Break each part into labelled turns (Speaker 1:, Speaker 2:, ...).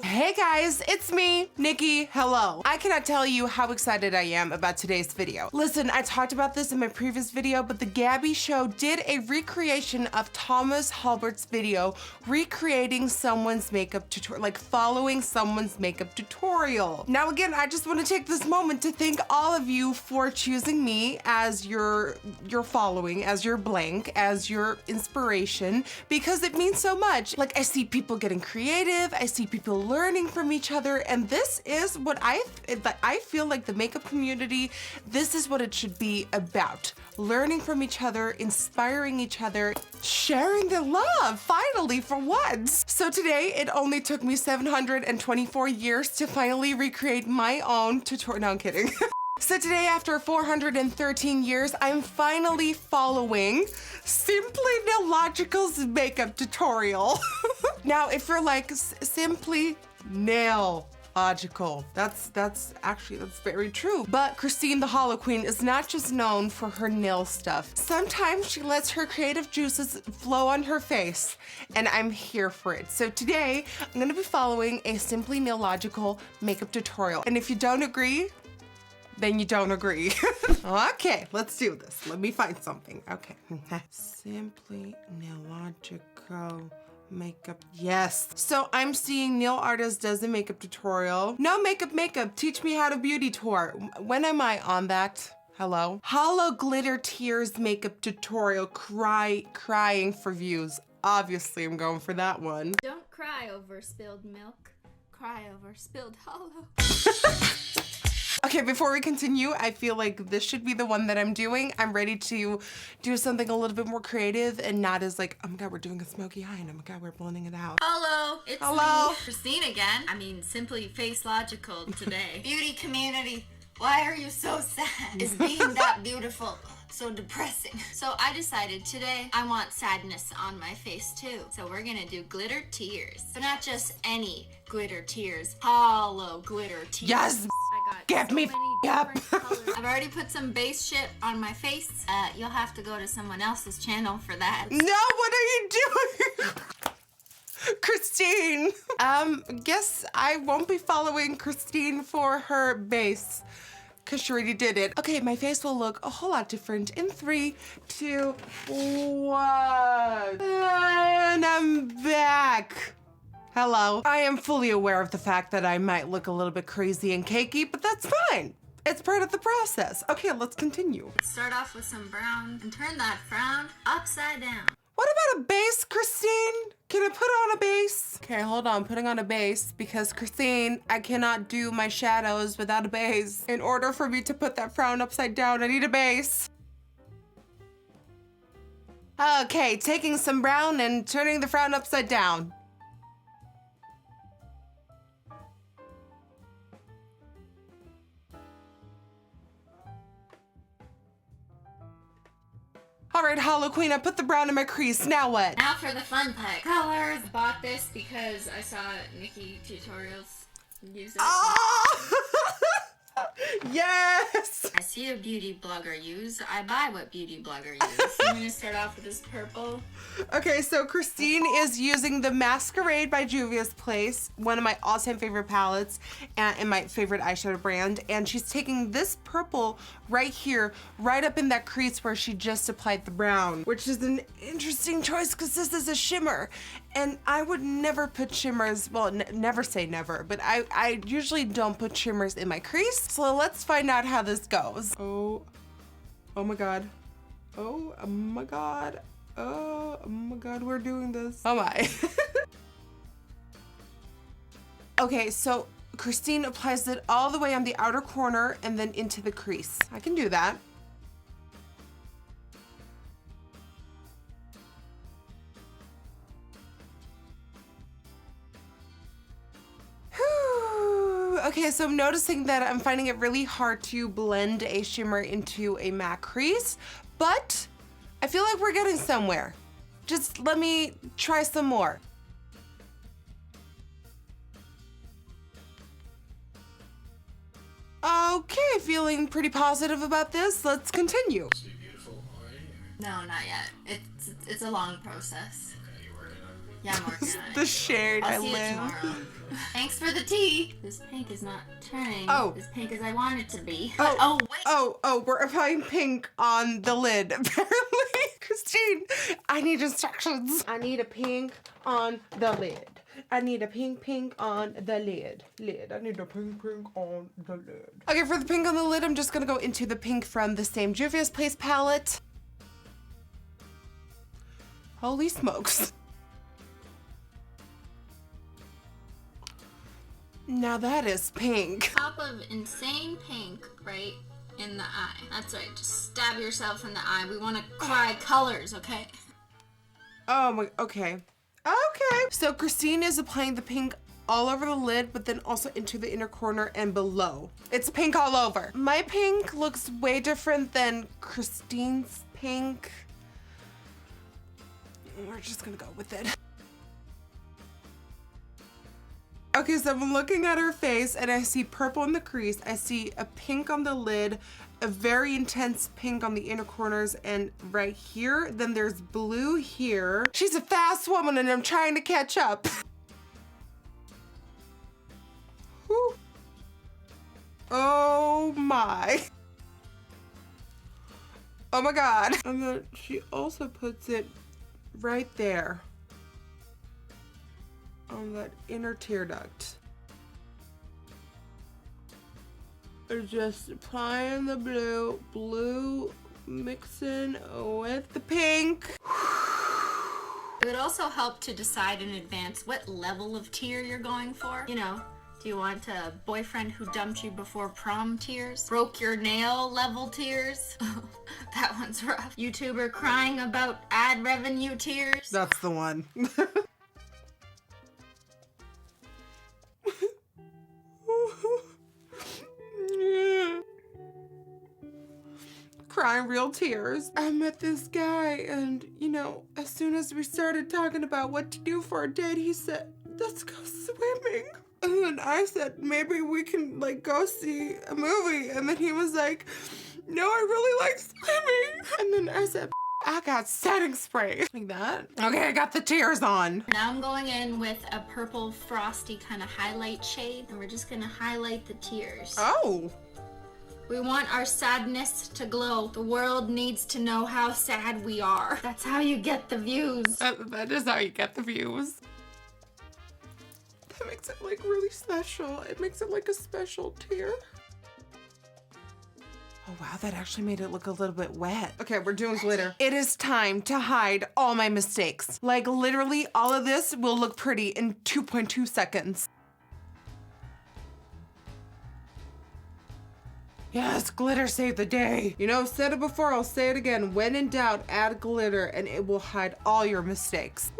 Speaker 1: Hey guys, it's me, Nikki. Hello. I cannot tell you how excited I am about today's video. Listen, I talked about this in my previous video, but the Gabbie Show did a recreation of Thomas Halbert's video, recreating someone's makeup tutorial, like following someone's makeup tutorial. Now again, I just want to take this moment to thank all of you for choosing me as your following, as your blank, as your inspiration, because it means so much. Like, I see people getting creative, I see people learning from each other, and this is what I feel like the makeup community, this is what it should be about. Learning from each other, inspiring each other, sharing the love, finally, for once. So today, it only took me 724 years to finally recreate my own tutorial. No, I'm kidding. So today, after 413 years, I'm finally following Simply Nailogical's makeup tutorial. Now, if you're like, Simply Nailogical, that's very true. But Christine the Holo Queen is not just known for her nail stuff. Sometimes she lets her creative juices flow on her face, and I'm here for it. So today, I'm gonna be following a Simply Nailogical makeup tutorial. And if you don't agree, then you don't agree. Okay, let's do this. Let me find something. Okay. Simply Nailogical makeup. Yes. So I'm seeing nail artist does a makeup tutorial. No makeup. Teach me how to beauty tour. When am I on that? Hello? Holo glitter tears makeup tutorial. Crying for views. Obviously, I'm going for that one.
Speaker 2: Don't cry over spilled milk. Cry over spilled holo.
Speaker 1: Okay, before we continue, I feel like this should be the one that I'm doing. I'm ready to do something a little bit more creative and not as like, oh my God, we're doing a smoky eye, and oh my God, we're blending it out.
Speaker 2: Hello, it's
Speaker 1: Hello.
Speaker 2: me, Christine again. I mean, Simply Face Logical today.
Speaker 3: Beauty community, why are you so sad? Is being that beautiful so depressing?
Speaker 2: So I decided today I want sadness on my face too. So we're gonna do glitter tears. But not just any glitter tears, holo glitter tears.
Speaker 1: Yes!
Speaker 2: I got
Speaker 1: Get
Speaker 2: so
Speaker 1: me
Speaker 2: many
Speaker 1: up.
Speaker 2: different colors. I've already put some base shit on my face. You'll have to go to someone else's channel for that.
Speaker 1: No, what are you doing? Christine. Guess I won't be following Christine for her base, because she already did it. Okay, my face will look a whole lot different in 3, 2, 1. And I'm back. Hello. I am fully aware of the fact that I might look a little bit crazy and cakey, but that's fine. It's part of the process. Okay, let's continue.
Speaker 2: Start off with some brown and turn that frown upside down.
Speaker 1: What about a base, Christine? Can I put on a base? Okay, hold on, putting on a base, because Christine, I cannot do my shadows without a base. In order for me to put that frown upside down, I need a base. Okay, taking some brown and turning the frown upside down. All right, Holo Queen, I put the brown in my crease. Now what?
Speaker 2: Now for the fun part. Colors. I bought this because I saw NikkieTutorials use it.
Speaker 1: Oh! Yes!
Speaker 2: I see a beauty blogger use. I buy what beauty blogger use. I'm gonna start off with this purple.
Speaker 1: Okay, so Christine is using the Masquerade by Juvia's Place, one of my all-time favorite palettes and my favorite eyeshadow brand, and she's taking this purple right here, right up in that crease where she just applied the brown, which is an interesting choice because this is a shimmer. And I would never put shimmers, well, never say never, but I usually don't put shimmers in my crease. So let's find out how this goes. Oh my God. Oh my God. Oh my God, we're doing this. Oh my. Okay, so Christine applies it all the way on the outer corner and then into the crease. I can do that. Okay, so I'm noticing that I'm finding it really hard to blend a shimmer into a matte crease, but I feel like we're getting somewhere. Just let me try some more. Okay, feeling pretty positive about this. Let's continue.
Speaker 2: No, not yet. It's a long process.
Speaker 3: Okay, you're working on Yeah, I'm working on
Speaker 1: The
Speaker 3: it.
Speaker 1: shade I
Speaker 3: I'll see you
Speaker 1: live.
Speaker 3: tomorrow. Thanks for the tea. This pink is not turning as pink as I want it to be.
Speaker 1: Oh,
Speaker 3: Wait.
Speaker 1: oh, we're applying pink on the lid, apparently. Christine, I need instructions. I need a pink on the lid. I need a pink on the lid. I need a pink on the lid. Okay, for the pink on the lid, I'm just gonna go into the pink from the same Juvia's Place palette. Holy smokes. Now that is pink.
Speaker 2: Top of insane pink right in the eye. That's right, just stab yourself in the eye. We want to cry colors, okay?
Speaker 1: Oh my, okay. Okay. So Christine is applying the pink all over the lid, but then also into the inner corner and below. It's pink all over. My pink looks way different than Christine's pink. We're just gonna go with it. Okay, so I'm looking at her face and I see purple in the crease. I see a pink on the lid, a very intense pink on the inner corners and right here. Then there's blue here. She's a fast woman and I'm trying to catch up. Whew. Oh my. Oh my God. And then she also puts it right there on that inner tear duct. They're just applying the blue mixing with the pink.
Speaker 2: It would also help to decide in advance what level of tear you're going for. You know, do you want a boyfriend who dumped you before prom tears? Broke your nail level tears? That one's rough. YouTuber crying about ad revenue tears?
Speaker 1: That's the one. Crying real tears. I met this guy and, you know, as soon as we started talking about what to do for a date, he said, let's go swimming. And then I said, maybe we can like go see a movie. And then he was like, no, I really like swimming. And then I said, I got setting spray. Like that. Okay, I got the tears on.
Speaker 2: Now I'm going in with a purple frosty kind of highlight shade, and we're just gonna highlight the tears.
Speaker 1: Oh.
Speaker 2: We want our sadness to glow. The world needs to know how sad we are. That's how you get the views.
Speaker 1: That is how you get the views. That makes it like really special. It makes it like a special tear. Oh wow, that actually made it look a little bit wet. Okay, we're doing glitter. It is time to hide all my mistakes. Like literally all of this will look pretty in 2.2 seconds. Yes, glitter saved the day. You know, I've said it before, I'll say it again. When in doubt, add glitter and it will hide all your mistakes.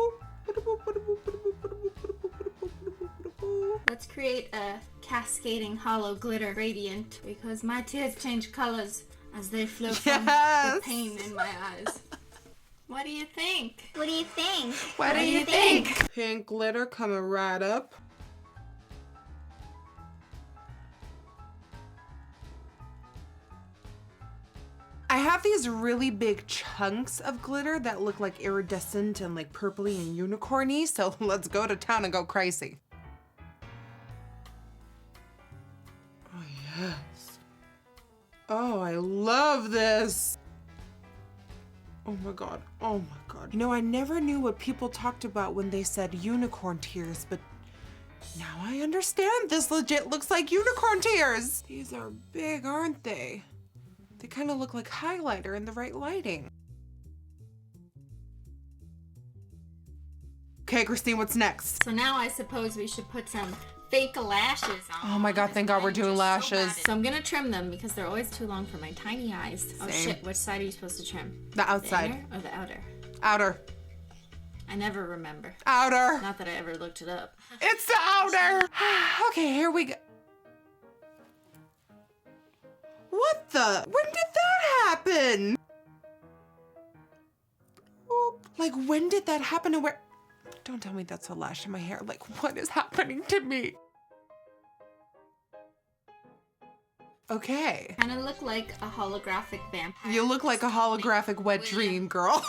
Speaker 2: Let's create a cascading hollow glitter gradient because my tears change colors as they flow from the pain in my eyes. What do you think?
Speaker 3: What do you think?
Speaker 1: What do you think? Pink glitter coming right up. I have these really big chunks of glitter that look like iridescent and like purpley and unicorny, so let's go to town and go crazy. Oh yes. Oh, I love this. Oh my God, oh my God. You know, I never knew what people talked about when they said unicorn tears, but now I understand. This legit looks like unicorn tears. These are big, aren't they? They kind of look like highlighter in the right lighting. Okay, Christine, what's next?
Speaker 2: So now I suppose we should put some fake lashes on.
Speaker 1: Oh my God, thank God we're doing lashes.
Speaker 2: So I'm gonna trim them because they're always too long for my tiny eyes. Oh
Speaker 1: Same.
Speaker 2: shit, which side are you supposed to trim?
Speaker 1: The outside.
Speaker 2: The inner or the outer?
Speaker 1: Outer.
Speaker 2: I never remember.
Speaker 1: Outer.
Speaker 2: Not that I ever looked it up.
Speaker 1: It's the outer. Okay, here we go. What the? When did that happen? Oop. Like, when did that happen and where? Don't tell me that's a lash in my hair. Like, what is happening to me? Okay.
Speaker 2: Kind of look like a holographic vampire.
Speaker 1: You look like a holographic wet dream, girl.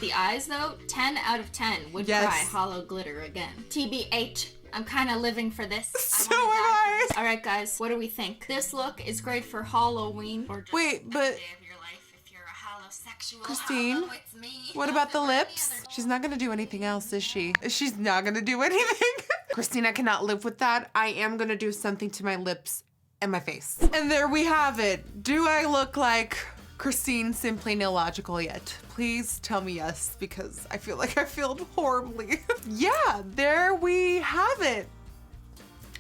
Speaker 2: The eyes though, 10 out of 10 would
Speaker 1: Yes.
Speaker 2: try holo glitter again. TBH, I'm kind of living for this.
Speaker 1: So am I.
Speaker 2: All right, guys, what do we think? This look is great for Halloween or just
Speaker 1: Wait, but
Speaker 3: Day of your life if you're a holosexual.
Speaker 1: Christine,
Speaker 3: Holo, it's me.
Speaker 1: what about the lips? She's not gonna do anything else, is she? She's not gonna do anything. Christine, I cannot live with that. I am gonna do something to my lips and my face. And there we have it. Do I look like Christine Simply Nailogical yet? Please tell me yes, because I feel like I failed horribly. Yeah, there we have it.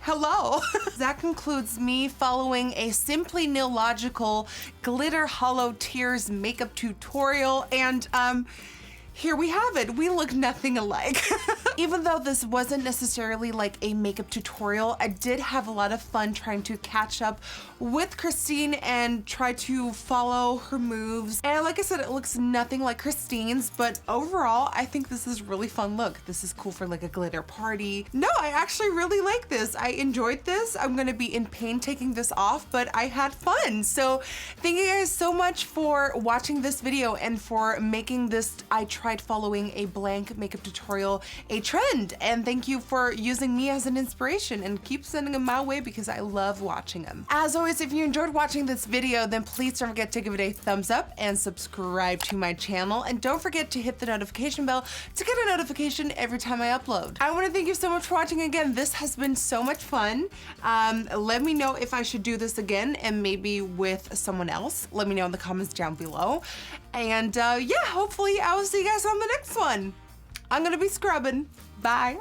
Speaker 1: Hello. That concludes me following a Simply Nailogical Glitter Holo Tears makeup tutorial, and here we have it. We look nothing alike. Even though this wasn't necessarily like a makeup tutorial, I did have a lot of fun trying to catch up with Christine and try to follow her moves. And like I said, it looks nothing like Christine's, but overall, I think this is a really fun look. This is cool for like a glitter party. No, I actually really like this. I enjoyed this. I'm gonna be in pain taking this off, but I had fun. So thank you guys so much for watching this video and for making this I tried following a blank makeup tutorial a trend. And thank you for using me as an inspiration, and keep sending them my way because I love watching them. As always, if you enjoyed watching this video, then please don't forget to give it a thumbs up and subscribe to my channel. And don't forget to hit the notification bell to get a notification every time I upload. I want to thank you so much for watching again. This has been so much fun. Let me know if I should do this again and maybe with someone else. Let me know in the comments down below. And yeah, hopefully I will see you guys on the next one. I'm gonna be scrubbing. Bye.